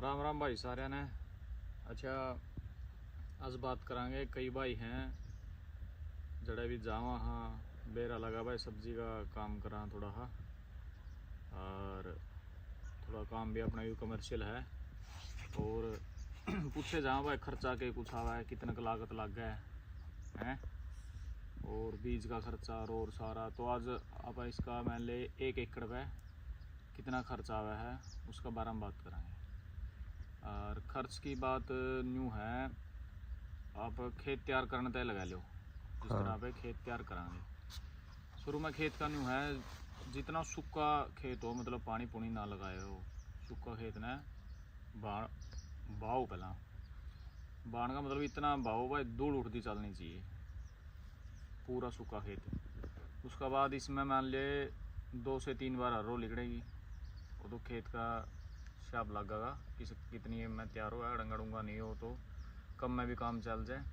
राम राम भाई सारे ने। अच्छा आज बात करांगे। कई भाई हैं जड़े भी जावा हाँ बेरा लगा भाई सब्जी का काम करा थोड़ा हाँ, और थोड़ा काम भी अपना यू कमर्शियल है। और पूछे जाओ भाई खर्चा के कुछ आवा है, कितना का लागत लग गया है और बीज का खर्चा और सारा। तो आज आप इसका मान ले 1 एकड़ पे कितना खर्चा आवा है उसका बारे में बात करेंगे। और खर्च की बात न्यू है, आप खेत तैयार करने तय लगा लो। जिस तरह पे खेत तैयार कराएंगे शुरू में खेत का न्यू है, जितना सूखा खेत हो मतलब पानी पुनी ना लगाए हो, सूखा खेत ने बाव पहला बाण का मतलब इतना बाव भाई धूल उठती चलनी चाहिए पूरा सूखा खेत। उसका बाद इसमें मान ले 2 से 3 बार हर रो लिगड़ेगी, वो तो खेत का शाप लगेगा कितनी में तैयार हो डंगा डूंगा नहीं हो तो कम में भी काम चल जाए।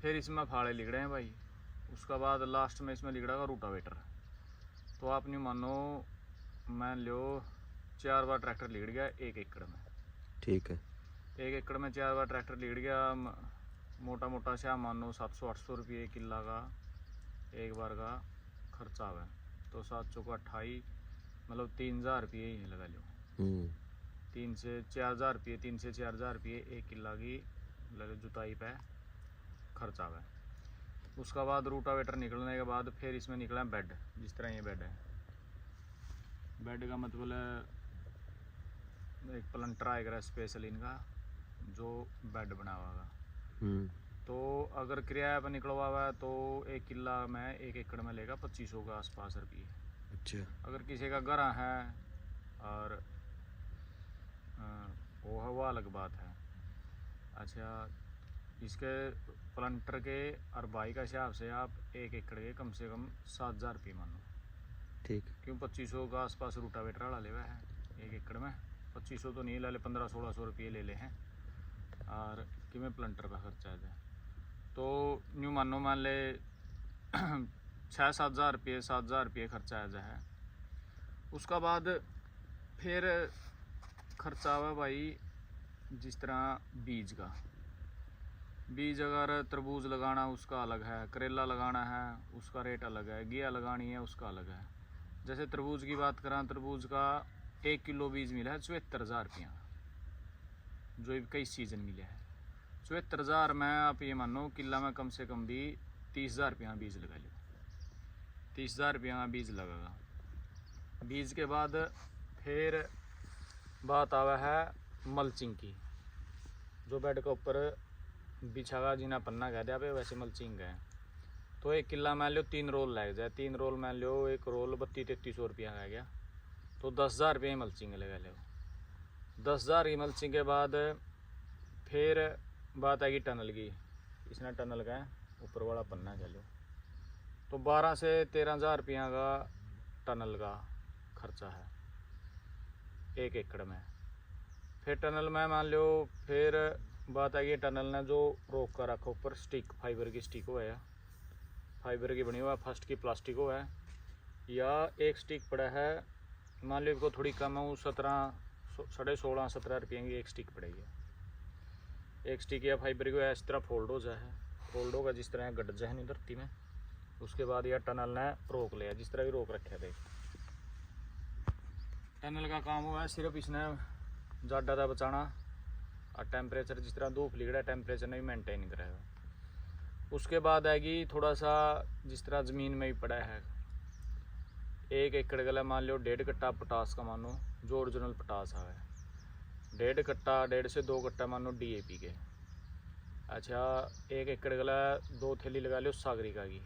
फिर इसमें फाड़े लिगड़े हैं भाई। उसका बाद लास्ट में इसमें लिगड़ेगा रूटावेटर। तो आप नहीं मानो मान लो 4 बार ट्रैक्टर लिगड़ गया 1 एकड़ में। ठीक है, 1 एकड़ में 4 बार ट्रैक्टर लिगड़ गया, मोटा मोटा से मानो 700-800 रुपये किला का एक बार का खर्चा है। तो 7 चौका 28 मतलब 3000 रुपये ही लगा लो। 3 से 4000 रुपये, 3 से 4000 रुपये 1 किला की जुताई पे खर्चा है। उसका बाद रूटावेटर निकलने के बाद फिर इसमें निकला बेड। जिस तरह ये बेड है, बेड का मतलब एक प्लंटर आएगा स्पेशल इनका जो बेड बनावागा। तो अगर किराया पर निकलवा हुआ है तो 1 किला में 1 एकड़ में लेगा 2500 के आसपास रुपये। अच्छा, अगर किसी का घर है और वो अलग बात है। अच्छा, इसके प्लंटर के और बाई का हिसाब से आप 1 एकड़ के कम से कम 7000 रुपये मानो। ठीक, क्यों 2500 का आसपास रूटावेटर वाला ले हुआ है 1 एकड़ में। 2500 तो नहीं ले 1500-1600 रुपये ले हैं और कि में प्लंटर का खर्चा है तो न्यू मानो मान ले 6-7 रुपये 7000 रुपये खर्चा आ जाए। उसका बाद फिर खर्चा हुआ भाई जिस तरह बीज का। बीज अगर तरबूज लगाना उसका अलग है, करेला लगाना है उसका रेट अलग है, घिया लगानी है उसका अलग है। जैसे तरबूज की बात करें, तरबूज का 1 किलो बीज मिला है 74,000 रुपया, जो कई सीजन मिले है। 74,000 में आप ये मानो किला में कम से कम भी 30,000 रुपया बीज लगा लो। 30,000 रुपया बीज लगेगा। बीज के बाद फिर बात आवा है मल्चिंग की। जो बेड के ऊपर बिछावा जिन्हें पन्ना कह दिया वैसे मल्चिंग है। तो 1 किला मान लो 3 रोल लग जाए, 3 रोल मान लो एक रोल 3200-3300 रुपया का गया तो 10,000 रुपये मल्चिंग लगा लो। 10,000 की मल्चिंग के बाद फिर बात आएगी टनल की। इसने टनल का ऊपर वाला पन्ना कह लो तो 12 से 13,000 रुपया का टनल का खर्चा है 1 एकड़ में। फिर टनल में मान लो फिर बात आएगी टनल ने जो रोक कर रखा ऊपर स्टिक, फाइबर की स्टिक हो है, फाइबर की बनी हुआ फर्स्ट की प्लास्टिक हो है, या एक स्टिक पड़ा है मान लो इसको थोड़ी कम है 16.5-17 रुपये की एक स्टिक पड़ेगी। एक स्टिक या फाइबर की इस तरह फोल्ड हो जाए, फोल्ड होगा जिस तरह गड जाए नहीं धरती में। उसके बाद यह टनल ने रोक लिया, जिस तरह भी रोक रखे थे। टनल का काम हुआ है सिर्फ इसने ज़्यादा था बचाना और टेम्परेचर जिस तरह धूप लिगड़ा टेम्परेचर ने भी मेंटेन करेगा। उसके बाद आएगी थोड़ा सा जिस तरह ज़मीन में भी पड़ा है 1 एकड़ गला मान लो 1.5 कट्टा पोटास का मानो जो ओरिजिनल पोटास है, 1.5 कट्टा 1.5 से 2 कट्टा मानो DAP के। अच्छा, 1 एकड़ गला 2 थैली लगा लो सागरिका की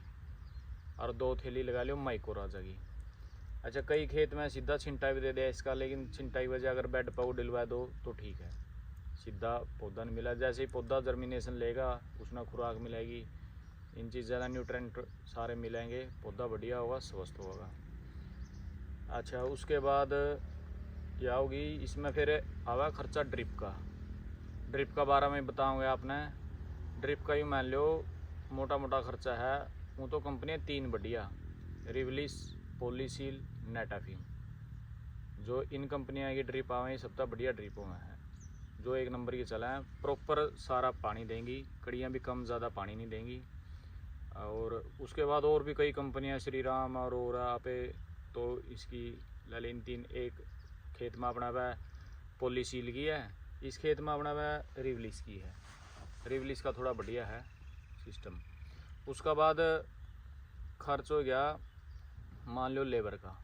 और 2 थैली लगा लो माइको राजा की। अच्छा, कई खेत में सीधा छिंटाई भी दे दिया इसका, लेकिन छिंटाई वजह अगर बेड पाउ डलवा दो तो ठीक है, सीधा पौधा नहीं मिला। जैसे ही पौधा जर्मिनेशन लेगा उसमें खुराक मिलेगी, इन चीज़ ज़्यादा न्यूट्रेंट सारे मिलेंगे, पौधा बढ़िया होगा स्वस्थ होगा। अच्छा, उसके बाद क्या होगी इसमें फिर आवा खर्चा ड्रिप का। ड्रिप का बारे में बताऊँगा आपने। ड्रिप का ही मान लो मोटा मोटा खर्चा है, वो तो कंपनियाँ 3 बढ़िया, रिवलिस, पॉलीसील, नेटाफिम, जो इन कंपनियां की ड्रिप आवे सबसे बढ़िया ड्रिपों में है, जो एक नंबर की चला है। प्रॉपर सारा पानी देंगी, कड़ियाँ भी कम ज़्यादा पानी नहीं देंगी। और उसके बाद और भी कई कंपनियां, श्री राम और ओरा पे, तो इसकी ललिन 3 एक खेत में अपना वह पॉलीसील की है, इस खेत में अपना वह रिवलिस की है। रिवलिस का थोड़ा बढ़िया है सिस्टम। उसका बाद खर्च हो गया, मान लो लेबर का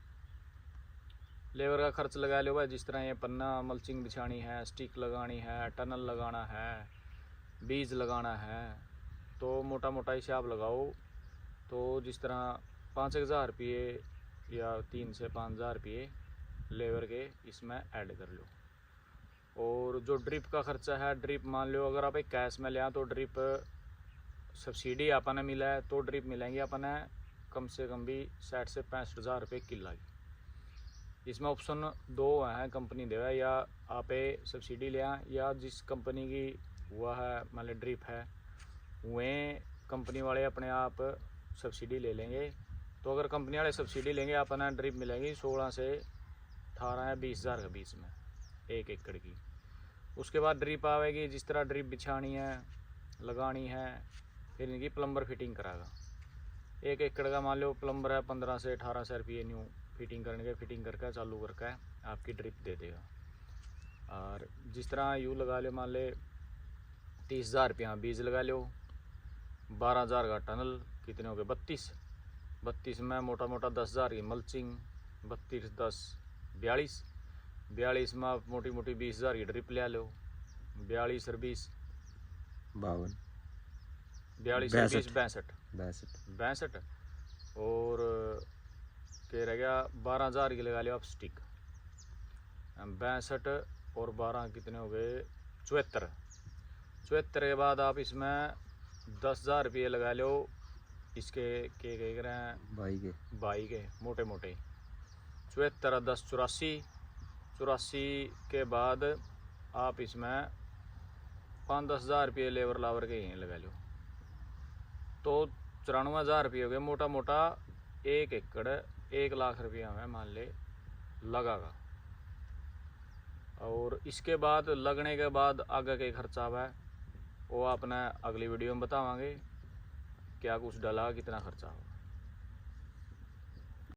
खर्च लगा लो भाई। जिस तरह ये पन्ना मल्चिंग बिछानी है, स्टिक लगानी है, टनल लगाना है, बीज लगाना है, तो मोटा मोटा हिसाब लगाओ तो जिस तरह 5,000 रुपये या 3 से 5,000 रुपये लेबर के इसमें ऐड कर लो। और जो ड्रिप का खर्चा है, ड्रिप मान लो अगर आप एक कैश में लें तो ड्रिप सब्सिडी अपने मिला है तो ड्रिप मिलेंगे अपने कम से कम भी 60 से 65,000 रुपये किला की। इसमें ऑप्शन 2 हैं कंपनी दे, या आप सब्सिडी लें या जिस कंपनी की हुआ है मान लो ड्रिप है वह कंपनी वाले अपने आप सब्सिडी ले लेंगे। तो अगर कंपनी वाले सब्सिडी लेंगे अपना ड्रिप मिलेगी 16 से 18 या 20,000 के बीच में 1 एकड़ की। उसके बाद ड्रिप आवेगी, जिस तरह ड्रिप बिछानी है, लगानी है, फिर इनकी प्लम्बर फिटिंग कराएगा। 1 एकड़ का मान लो प्लम्बर है 15 से 18,000 रुपये न्यू फिटिंग करने फिटिंग करके चालू करके आपकी ड्रिप दे देगा। और जिस तरह यूँ लगा लो, मान ले 30,000 रुपया बीज लगा लो, 12,000 का टनल, कितने हो गए 32 में मोटा मोटा 10,000 की मल्चिंग, 32 10 42 में आप मोटी मोटी 20,000 की ड्रिप ले लो, 42 और 20 52 62 और क्या रह गया 12,000 की लगा लो आप स्टिक। 62 और 12 कितने हो गए 74 के बाद आप इसमें 10,000 रुपये लगा लो इसके के कह रहे हैं बाई के मोटे मोटे 74 10 84 के बाद आप इसमें 5-10,000 रुपये लेबर लावर के ही लगा लो, तो 94,000 रुपये हो गए मोटा मोटा। 1 एकड़ 1 लाख रुपया में मान ले लगागा। और इसके बाद लगने के बाद आगे के खर्चा है वो आपने अगली वीडियो में बतावांगे, क्या कुछ डला कितना खर्चा हो।